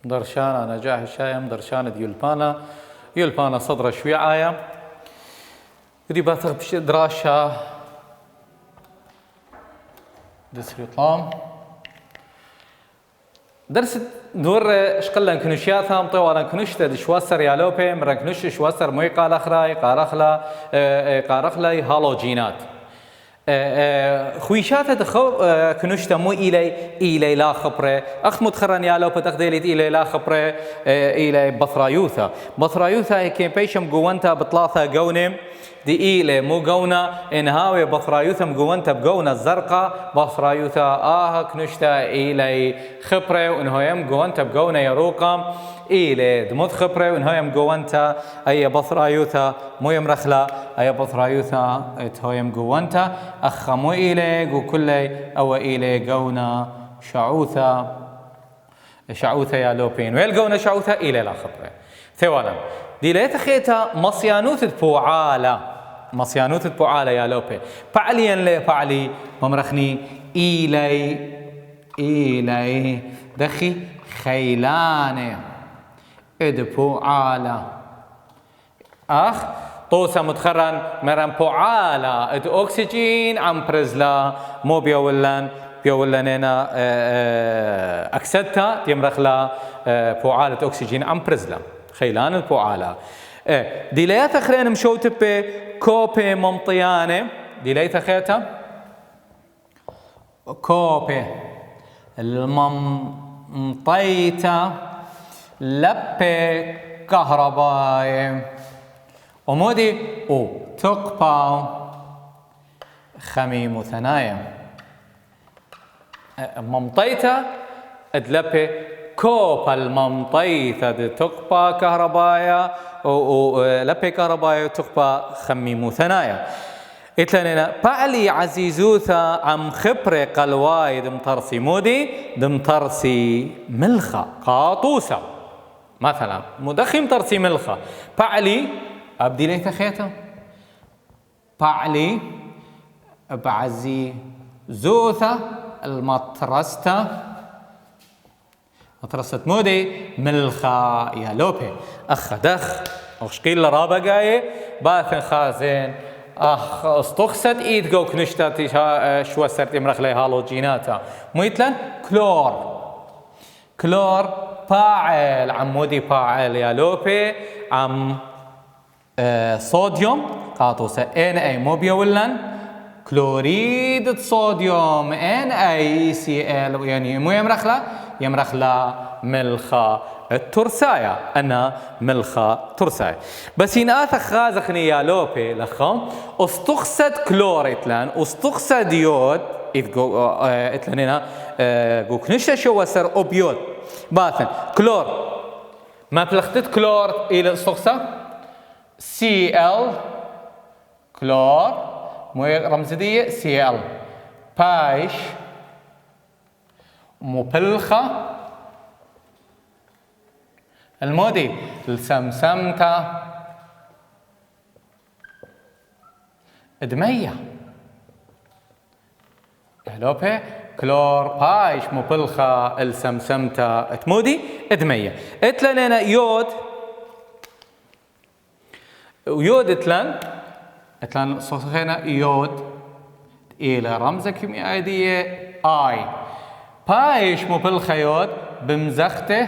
درشانا نجاح الشايم درشانا يلبانا يلبانا صدر شويعايا ريبات دراشا دسريطام درس دور شقلا كنشياتها مطولا كنشت دشواسر يالوبي مرن كنش شواسر موي قالخراي قارخلاي هالوجينات خويشات دخو كنشت مو إلي لا خبره أخمد خرن يالوبي تقديلت إلي لا خبره إلي بطرايوثا هيك بيشم جوانتا بطلاثة جونم دي إلي مو جونا إنهاوي بطرايوثا مجوانتا بجونا الزرقاء بطرايوثا كنشتا إلي خبره وإنهايم جوانتا بجونا يروقم إلي دمود خبره وإنهايم جوانتا أي بطرايوثا مو يمرخلا أي بطرايوثا إتهايم جوانتا أخ مو إلي جو كلي أو إلي جونا شعوثا يا لوبين ويلجونا شعوثا إلي لا خبره ثوالا دي ليت خيتا مصيانوت بوعالة يا لوبي بعليا لي بعلي ممرخني إلي دخي خيلاني إد بوعالة أخ طوسة متخرن مرن بوعالة إد أكسجين عم برزلا مو بيولننا أكسدتا تيمرخلا بوعالة أكسجين عم برزلا خيلان البوعالة ديليات أخرين مشوت بكوبي ممطيانة ديليات أخيتا كوبي الممطيتا لبي كهرباء ومودي تقبا خميم ثنايا ممطيتا ادلبي كوب الممطيثة تقبى كهربايا ولبي كهربايا تقبى خميمو ثنايا إتلانينا بعلي عزيزوثا عم خبري قلواي دمترسي مودي دمترسي ملخة قاطوسة مثلا مدخي مترسي ملخة بعلي أبدي ليت خيتا بعلي بعزي زوثا المطرستا مطرسة مودي ملخا يا لوبي أخ دخ وشقيل رابا جاي باثن خازن أخ استخست إيد جو كنشتاتي شو سرت إمرخ لي هالوجيناتا ميتلن كلور فاعل عمودي فاعل يا لوبي عم صوديوم قاطوسة Na مو بيولن كلوريد صوديوم NaCl يعني مو يمرخلا ملخا الترسايا أنا ملخا ترسايا بس ينآث خازخني يا لوبي لخم استخصد كلوريتلان استخصد يود إتلان هنا قوكنشة شو وسر أوبيود باثن كلور ما بلختت كلور إلى استخصة Cl كلور مو رمز دي Cl بايش مبلخة المودي السمسمتا دمية هلوبي كلور بايش مبلخة السمسمتا تمودي دمية اتلانينا يود ويود اتلان صوصخينا يود إلى رمز كيميائية اي بايش مبلخة يود بمزخته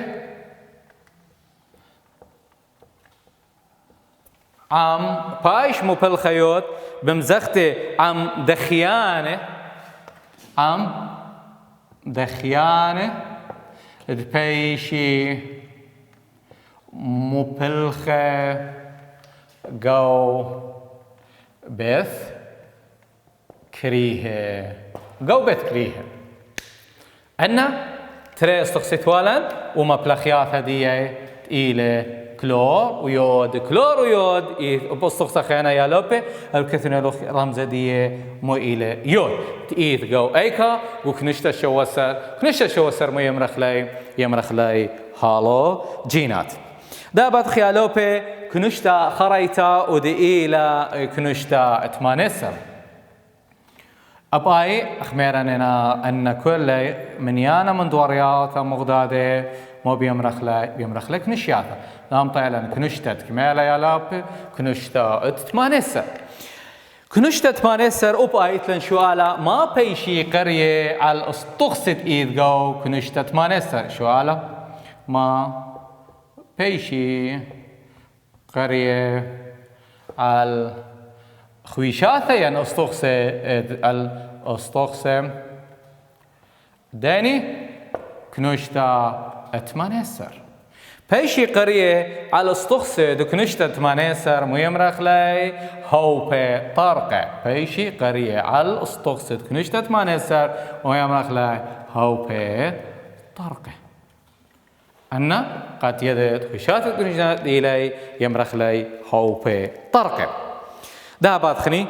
عم بايش مبلخة يود بمزخته عم دخيانة البيشي مبلخة جو بث كريهة جو بث كريهة أنا ترى استقصيتوالا وما بلخيات هدية تقيلة كلور ويود بستخصة خيانا يا لوبي الكثير رمزة دي مو إلى يود تقيت جو أيكا وكنشتا شو وسر مو يمرخ لاي هالو جينات دابت خيالوبي كنشتا خريتا ودي إلى كنشتا اتمانسر أباي أخميرنا أن كل من يانا من دوريات مغدادة مو بيمرخ لك نشياتا نام طيلا كنشتت كمالا يا لاب كنشتا تمانسر كنشتا تمانسر أباي تلن شوالا ما بيشي قرية على استقصد إيد جو كنشتا تمانسر شوالا ما بيشي قرية على خويشاتا يعني استقصى داني كنشتا اتمانيسر بيشي قرية على استقصى دو كنشتا اتمانيسر ميمرخ لي هوبي طارقة بيشي قرية على استقصى دو كنشتا اتمانيسر ميمرخ لي هوبي طارقة أنا قد يدت خويشاتا كنشتا إلي يمرخ لي هوبي طارقة ده بعد خني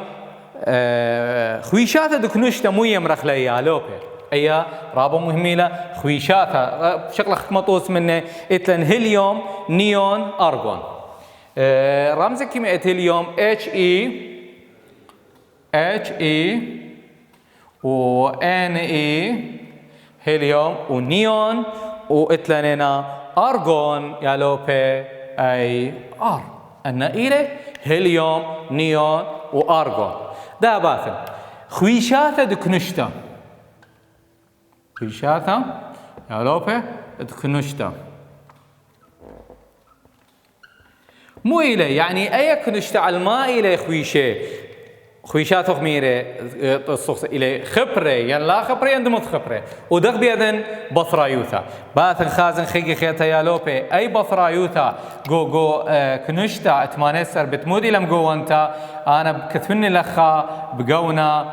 خويشاتا دكنوشتا مو يمرخ ليا لوبي ايا رابو مهميله خويشاتا بشكل مطوس منه اتلن هيليوم نيون ارغون رمز كيميائي هيليوم He و Ne هيليوم ونيون واتلننا ارغون يا لوبي اي ار ان إلي هيليوم نيون وارغون ده باثن خويشاتا دكنشتا خويشاتا يا لوبي دكنشتا مو إلي يعني أي كنشتا على الماء إلي خويشات خميرة الصخص إلى خبرة يعني لا خبرة يندمت خبرة ودق بيدن بثرايوثا باثن خازن خيجي خيتا يا لوبي أي بثرايوثا جو كنشتا اتمانسر بتمودي لم جو أنت أنا بكثني لخا بجونا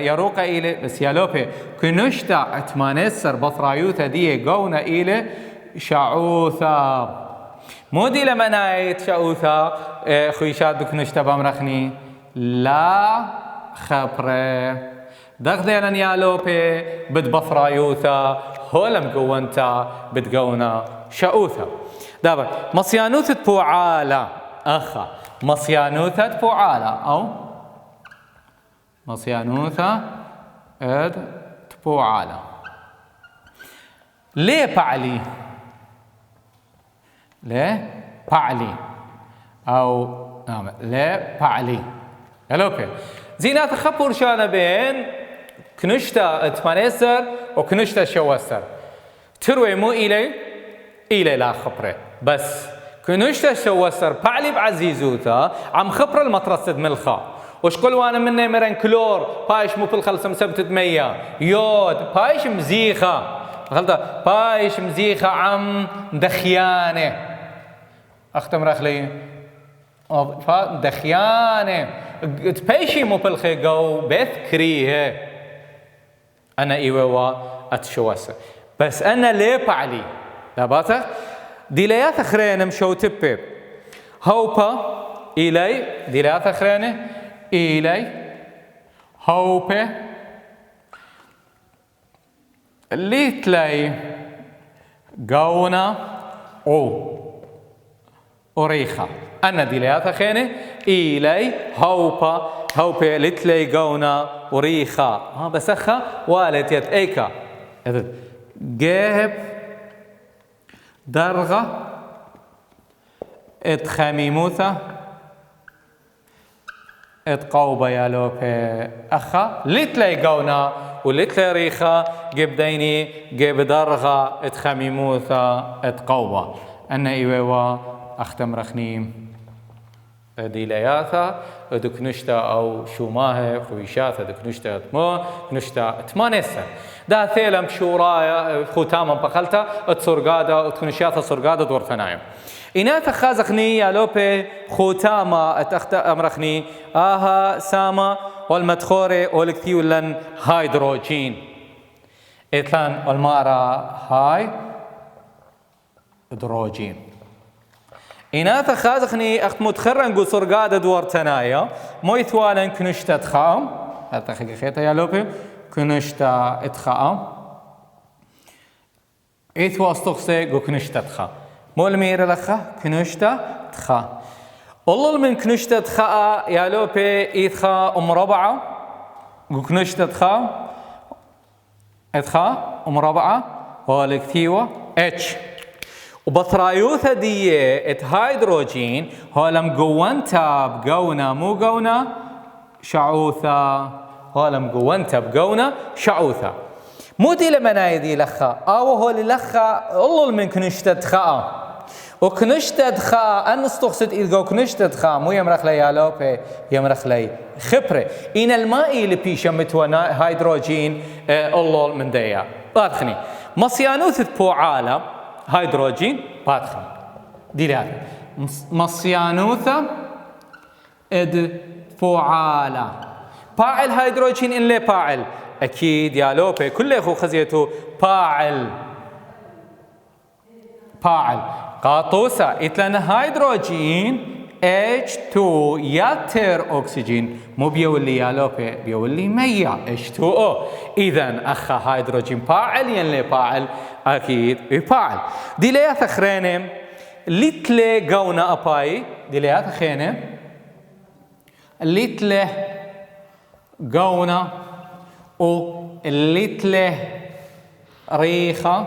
يروق إلى بس يا لوبي كنشتا اتمانسر بثرايوثا دي جونا إلى شعوثا مودي لما نايت شعوثا خويشات بكنشتا بامرخني لا خبره دغدينا يا لوبي بتبفرايوثا هولم قوانتا بتقونا شاوثا دابا مصيانوثة بوعالة أخا مصيانوثة بوعالة أو مصيانوثة بوعالة ليه بعلي ليه بعلي أو نعم ليه بعلي هلوكي زينات خبر شانا بين كنشتا اتمانيسر وكنشتا شواسر تروي مو إلي لا خبره بس كنشتا شواسر بعلي بعزيزوتا عم خبر المطرصد ملخا وش قول وانا مني مرن كلور بايش مو في الخلصم سبتت مية يود بايش مزيخة غلطة بايش مزيخة عم دخيانة اختم رخلي دخيانة تبيشي مو بالخيقو بذكريه أنا إيوه أتشواسه بس أنا ليه بعلي لاباته ديليات أخرين مشو تبي هوبا إلي ديليات أخرين إلي هوبا اللي تلاي قونا أو أوريخا أنا ديليات خينة إلي هوبا لتلي قونا وريخا بسخة والت يت إيكا جاب درغة اتخميموثة اتقوبة يا لوبي أخا لتلي قونا ولتلي ريخا جيب ديني جيب درغة اتخميموثة اتقوبة أنا إيوه أختم رخنيم ديلياثا دكنشتا أو شوماها خويشاثا دكنشتا تمو كنشتا تمانسا دا ثيلم شورايا ختاما بخلتا اتسرقادا وتكنشاثا سرقادا دورتنايم إناثا خازخني يا لوبي ختاما اتختا أمرخني آها ساما والمدخوري والكثيولن هيدروجين إتلان والمارا هاي هيدروجين إناثا خازخني أخت متخرن قو سرقادة دور تنايا مو يثوالا كنشتا تخام هذا خيتا يا لوبي كنشتا اتخام إثوا استقصي قو كنشتا تخا مو المير لخا كنشتا تخا والله من كنشتا تخا يا لوبي إثخا مربعة كنشت اتخا اتخا ومربعة والكتيوة اتش وبطرايوثة دي ات هيدروجين هولم جوانتا بقونا مو قونا شعوثة هولم جوانتا بقونا شعوثة مو دي لمناي دي لخا او هو اللي لخا الله من كنشتت خا وكنشتت خا ان استقصد اذا كنشتت خا مو يمرخ لي يالوبي يمرخ لي خبره ان الماء اللي بيشمت هيدروجين الله من ديا بادخني مصيانوث بوعاله هيدروجين بادخني دي لهذا مصيانوث اد فعاله فاعل هيدروجين ان لي فاعل اكيد يا لوبي كل اخو خزيته فاعل قاطوسه اتلنا هيدروجين H2 ياتر اكسجين مو بيولي يا لوبي بيولي ميه H2O اذا اخا هيدروجين فاعل ينلي فاعل اكيد يفاعل ديليات اخرين ليتلي قونا اباي ديليات اخرين ليتلي قونا وليتله ريخة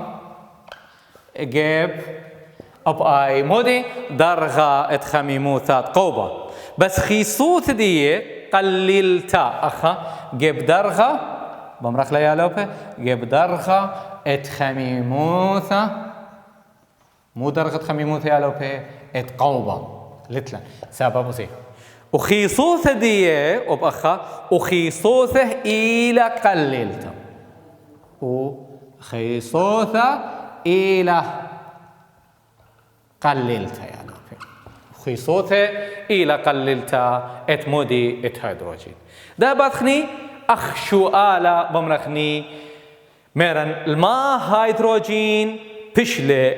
جيب أباي مودي درغة اتخميموثات قوبة بس خيصوت دي قللتا أخا جيب درغة بمرخ ليا لوبة جيب درغة اتخميموثة مو درغة خميموثة يا لوبة اتقوبة لتلا سبب زي وخيصوثة دي وبأخا وخيصوثة إلى قللتا وخيصوثة إلى قللتا يعني خيصوثة إلى قللتا اتمودي اتهيدروجين ده بدخني أخشو آلا بمرخني ميرن الماء هيدروجين بشلة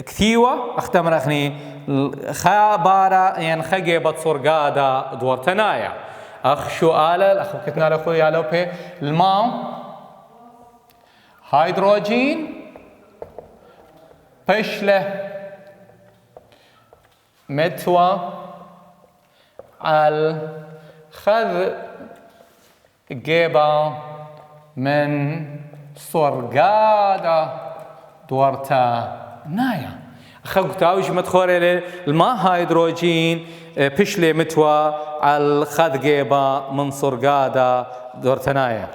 كثيوة اختمرخني خابارة يعني خجبت صرقادة دور تنايا أخشو آلا الأخ كتنا لأخوي يالوبي الماء هيدروجين بشلة متوى الخذ جيبا من صرقادة دورتا نايا خلقتاوش متخوري الماء هيدروجين بشلي متوى الخذ جيبا من صرقادة دورتا نايا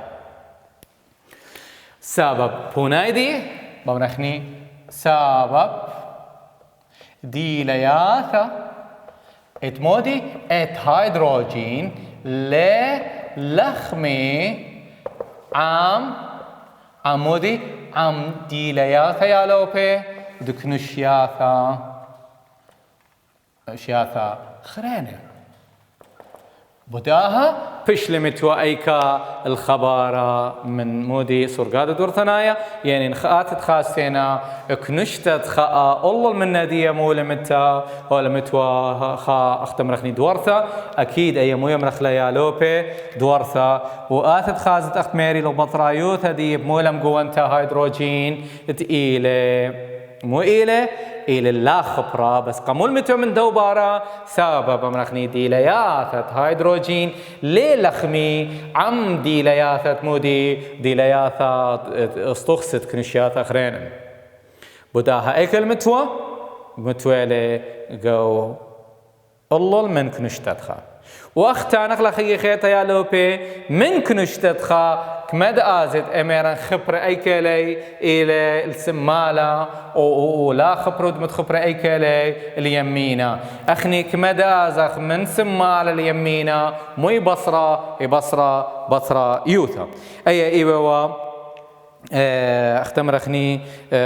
سبب بونايدي بمرخني سبب دي لياثة اتمودي ات هيدروجين لخمي عمودي عم دي لياثة يا لوبي دكنش ياثة شياثة خرينة بداها بشلي متوى ايكا الخبارة من مودي صرقادة دور ثنايا يعني نخاتت خاستينا كنشتت خاء الله من نادية مولة متى ولا متوى خا اختمرخني دورثة اكيد اي مو يمرخ ليا لوبي دورثة وآثت خازت اخت ميري لو بطرايوث هدي بمولم قوانتا هيدروجين تقيلة مو إلى لا خبرة بس قمول متو من دوبارة سبب مرخني ديلياثة هيدروجين للخمي عم ديلياثة مودي ديلياثة استخصت كنشيات أخرين بداها أي كلمة متوى لقو الله من كنشتتخا واختار نخلا خي خيطة يا لوبي من كنشتتخا كمد آزد أميرا خبر أي كلي إلى السمالة ولا خبر دمت خبر أي كلي اليمينة أخني كمد آزخ من سمالة اليمينة مي بصرة يوثا أي إيوة اختمرخني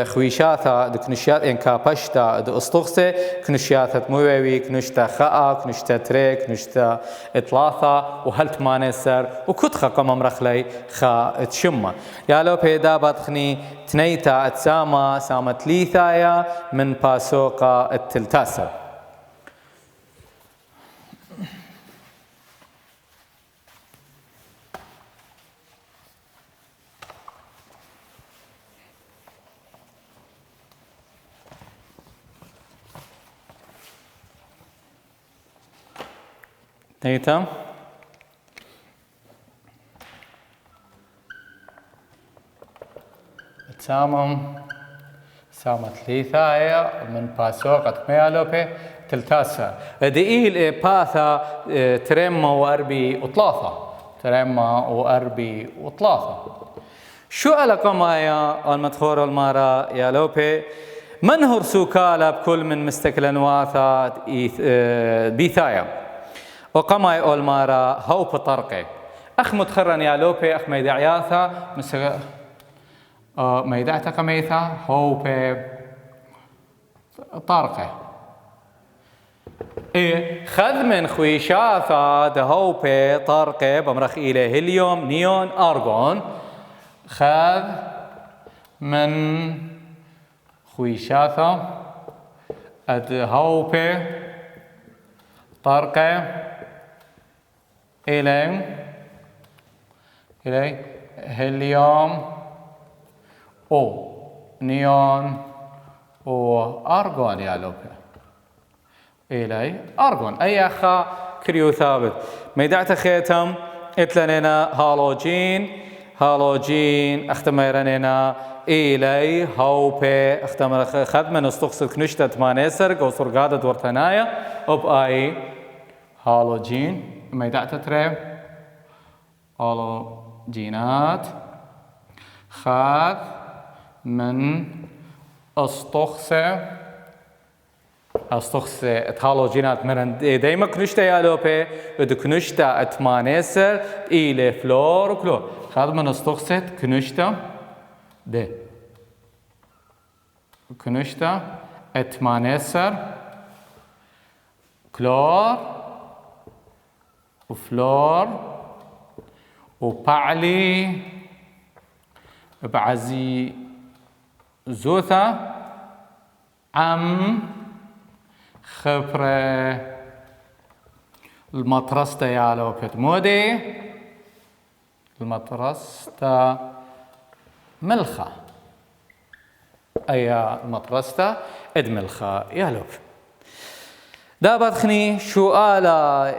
خويشاتا دكنشيات انكا باشتا دو استغسة كنشياتا مويوي كنشتا خاء كنشتا تري كنشتا اطلاثا وهلت مانسر وكتخا قمم رخلي خا تشمة يالو بيدا بادخني تنيتا اتساما ساما تليثايا من باسوقا التلتاسر نيتا تامم سامت ليثايا من باسوقة ميالوبي تلتاسا دقيل باثا تريما وأربي وطلاثة تريما وأربي وطلاثة شو ألقى مايا المدخور المارا يالوبي من هرسو كالا بكل من مستقلن واثا بيثايا وقما يقول مارا هو بطرقي أخ متخرن يالوبي أخ ميدعياثا ميدعتا قميثا هو بطرقي خذ من خويشاثا دهو بطرقي بمرخ إليه هيليوم نيون أرغون خذ من خويشاثا دهو بطرقي إلي هيليوم أو نيون وأرغون يا لوبي إلي أرغون أي أخا كريو ثابت ميدعت خيتم إتلننا هالوجين أختميرننا إلي هوبي أختمر خذ من استقصد كنشتة مانيسر قوصر قادة دورتنايا أي هالوجين ميدعت تري هالوجينات خذ من استقصد هالوجينات مرن دايما كنشتا يالوبي ودو كنشتا اتمانيسر إلي فلور وكلور خذ من استقصد كنشتا دي كنشتا اتمانيسر كلور وفلور وبعلي بعزي زوثا خبرة المطرستا يالو بيتمودي المطرستا ملخا أي المطرستا إد ملخا يالو دا بدخني شؤالة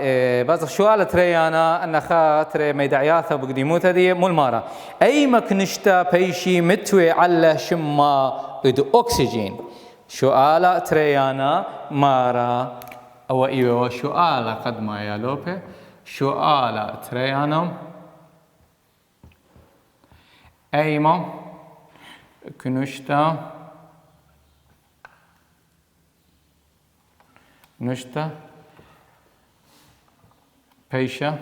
تريانا أن خاطر ميدعياثا بقديموتا دي مولمارا أي مكنشتا بيشي متوي على شما إد أكسجين شؤالة تريانا مارا أو إيوه شؤالة قد ما يالوبي شؤالة تريانا أيما كنشتا بيشا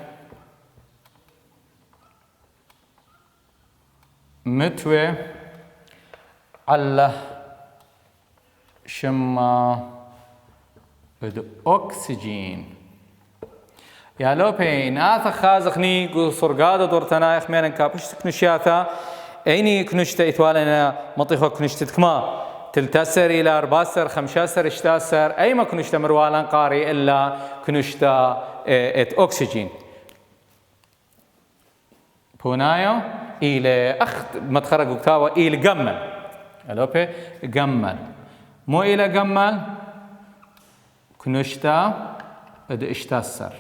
متوي على شما أكسجين يا لوبين آثا خازخني قو صرقادة دورتنا يخميرن كابشت كنشياثا أيني كنشتا إثوالنا مطيخو كنشتت كما تلتسر إلى 14 15 16 أي ما كنشتا مروالا قاري إلا كنشتا إت أكسجين بونايا إلى أخت متخرج كتاوة إلى جمل ألوبي جمل مو إلى جمل كنشتا إد إشتاسر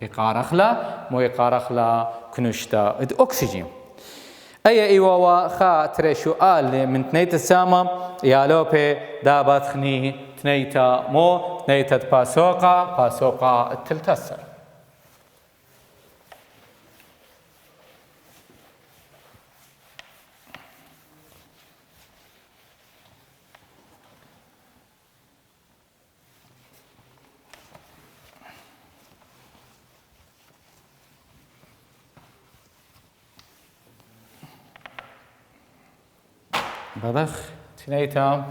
إقارخلا مو إقارخلا كنشتا إد أكسجين أي إيوا خا ترى سؤال من تنيت السامة يا لوبي دابت خني تنيتا مو تنيتا باسوقا التلتسر بدخ تنيتا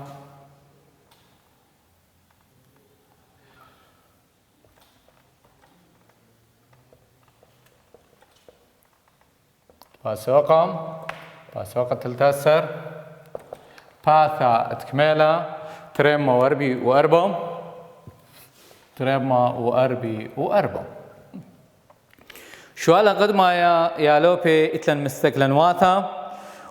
باسوقا تلتسر باثا تكميلا تريما وأربي وأربع شو على قد ما يا لوبي إتلن مستقلن واثا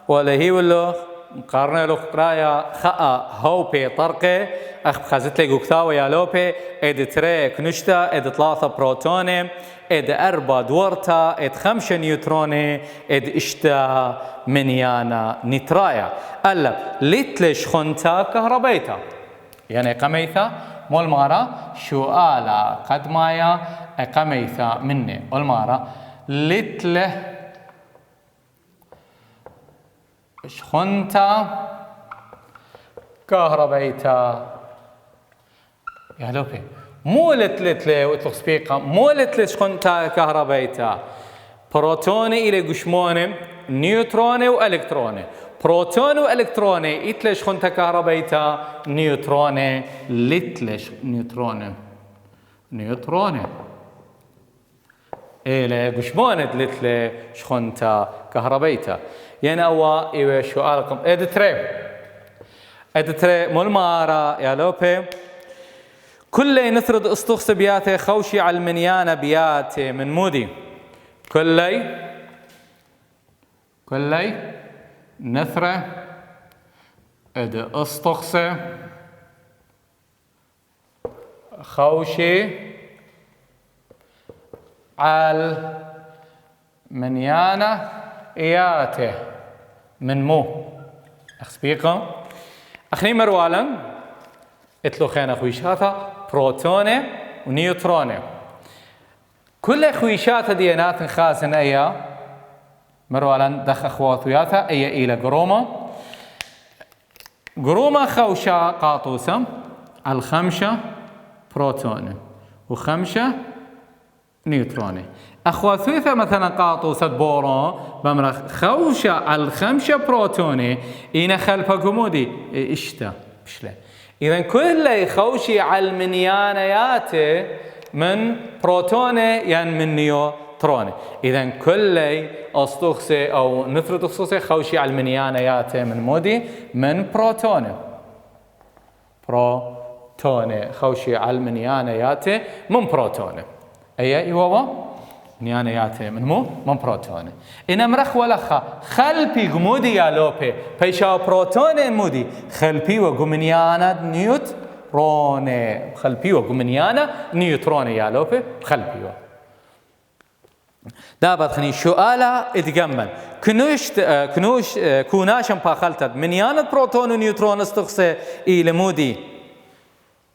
ولا هي ولا مقارنة له قرايا خاء هوبي طرقة أخ خازت لي جوكتاوي يا لوبي إد تري كنشتا إد 3 بروتوني إد 4 دورتا إد 5 نيوتروني إد إشتا منيانا نترايا ألا لتلش خنتا كهربيتا يعني قميثا مول مارا شو آلا قد مايا قميثا مني مول مارا لتله شخنتا كهربيتا يا لوبي مو لتلتلي وتلق سبيقة مو لتلي شخنتا كهربيتا بروتوني إلى قشموني نيوتروني وإلكتروني بروتون والكتروني يتلش خنتا كهربيتا نيوتروني لتلش نيوتروني إلى قشمونة لتلي شخنتا كهربيتا يعني أوا إيوه سؤالكم إدتري مولمارا يا لوبي كل نثرد استخص بياته خوشي على المنيانة بياته من مودي كلي نثرة إد استخص خوشي على المنيانة إياته من مو أخسبيكم أخني مروالا اتلو خينا خويشاتا بروتوني ونيوتروني كل خويشاتا ديانات خازن ايا مروالا دخ اخواتياتا ايا الى قروما خوشا قاطوسة على 5 بروتوني و5 نيوتروني اخواتياتا مثلا قاطوسة بورون بمرخ خوشا على 5 بروتوني اينا خلفا قمودي اشتا بشله إذا كل خوشي على المنيانيات من بروتوني يعني من نيوتروني إذا كل أستخصي أو نثرة أستخصي خوشي على المنيانيات من مودي من بروتوني خوشي على المنيانيات من بروتوني أي هو نيانيات من بروتوني إن مرخ ولخا خلبي غمودي يا لوبي بيشا بروتوني مودي خلبي وغمنيانا نيوتروني خلبي وغمنيانا نيوتروني يا لوبي خلبي دابت خني سؤالا اتجمل كنوش كوناشم باخلتد منيانا بروتون ونيوترون استخصي إلى مودي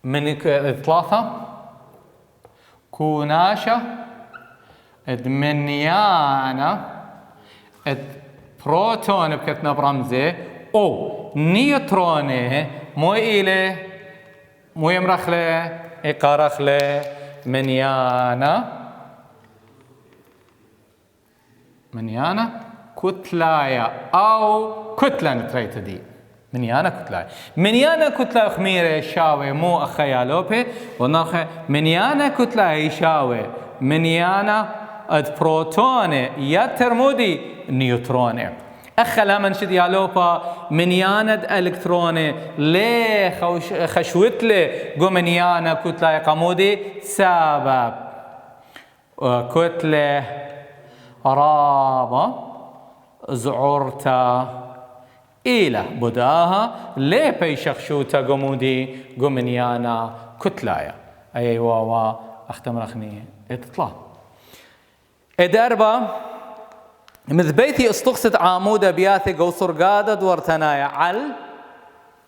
من 3 كوناشا ادمنيانا بروتون بكتنا برمزه او نيوتروني مو إلي مو يمرخله إقارخله منيانا كتلايا أو كتلة نتريت دي منيانا كتلايا خميرة شاوي مو أخيالوبي ونرخي منيانا كتلايا شاوي منيانا بروتوني يا ترمودي نيوتروني أخلا من شد يالوبا منيانا إلكتروني ليه خشوت لي قو منيانا كتلة قمودي سبب كتلة رابا زعورتا إلى بداها ليه بيشخشوتا قمودي قو منيانا كتلايا أي واوا أختم رخني اطلع إداربا مذبيتي استقصت عامودة بياثي قوصر قادة دورتنايا عل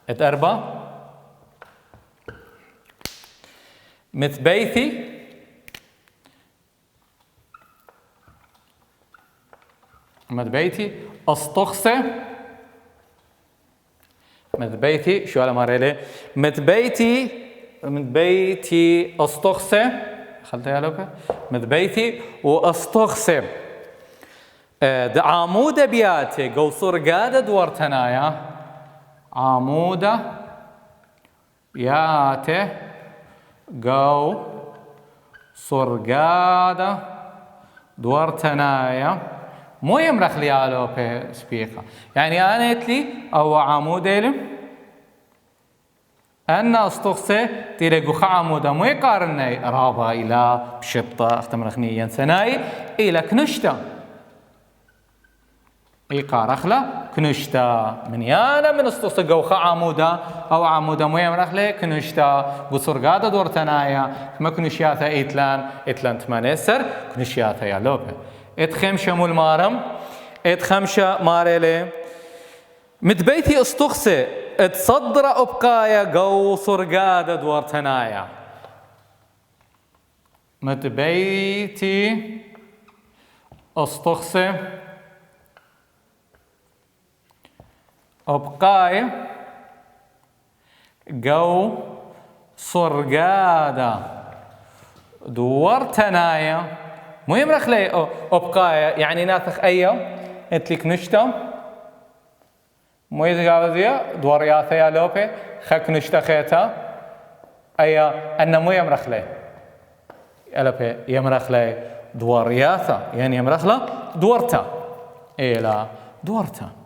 إداربا مذبيتي استقصة مذبيتي شو على ماريلي مذبيتي استقصة خلتها يا لوكا مذبيتي واستخسر عامودة بياتي قوصر قادة دورتنايا عامودة بياتي قوصر قادة دورتنايا مو يمرخ لي يا لوكا سبيقة يعني أنا اتلي أو عامودة لم أن استخصي تيرجو خامودة مو يقارني رابا إلى بشطة اختمرخني ينسناي إلى كنشتا يقارخلا كنشتا منيانا من استوصقو خا عمودا أو عمودا مويم رخلي كنشتا بصرقادة دورتنايا ما كنشياتا إتلان تمانيسر كنشياتا يا لوبه اتخمشة مول مارم اتخمشة ماريلي متبيتي استخسي اتصدر أبقايا قو صرقادة دورتنايا متبيتي استخسي أبقايا قو صرقادة دورتنايا مهم رخلي أبقايا يعني ناثخ أيا اتلك نشتا مويز قاوزيا دورياثا يا لوبي خك نشتا خيتا أيا أنا مو يمرخلي ألبي يمرخلي دورياثا يعني يمرخلا دورتا إلا دورتا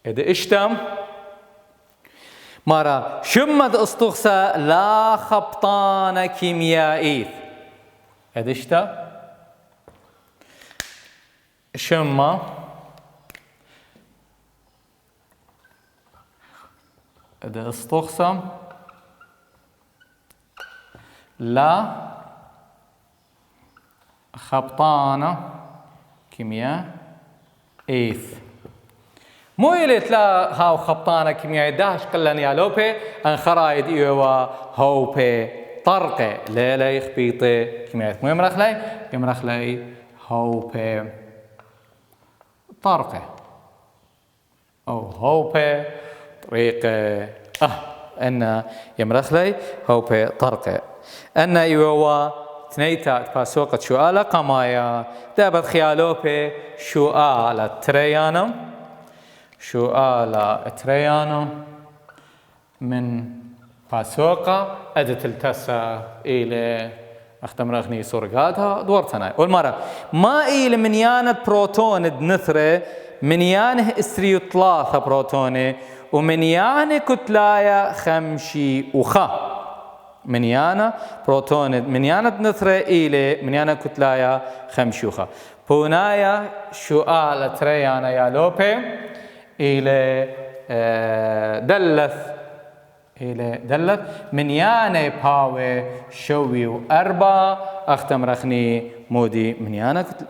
إذا اشتم مرة شمد استغسى لا خبطان كيميائيث إذا اشتا شمة إذا استغسى لا خبطان كيميائيث مو يليت لا هاو خبطانة كيميائي داش قلن يا لوبي ان خرايد ايوا هوبي طرقة لا يخبيطي كيميائي مو يمرخ لي هوبي طرقة او هوبي طريقة ان يمرخ لي هوبي طرقة ان ايوا تنيتا تباسوقة شؤالة قمايا دابت خيالوبي شؤالة تريانا شؤالة تريانو من باسوقة أدت التسا إلى أختم رغني سورقاتها دورتنا والمرة ما إلى منيانة بروتون دنثرة منيانه إسريو ثلاثة بروتونة ومنيانه كتلايا خمشي وخا منيانة بروتون منيانة دنثرة إلى منيانه كتلايا خمشي وخا بونايا شؤالة تريانا يا لوبي إلى دلث من ياني باوي شوي وأربعة أختم رخني مودي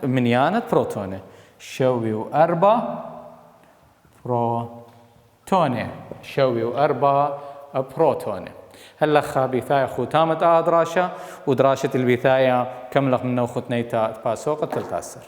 من يانة بروتونة شوي وأربعة بروتونة شوي وأربعة بروتونة هلا خابيثاية خوتامة دراشة ودراشة البيثاية كم لغ منه ختنيتا تباسوقة تلتاسر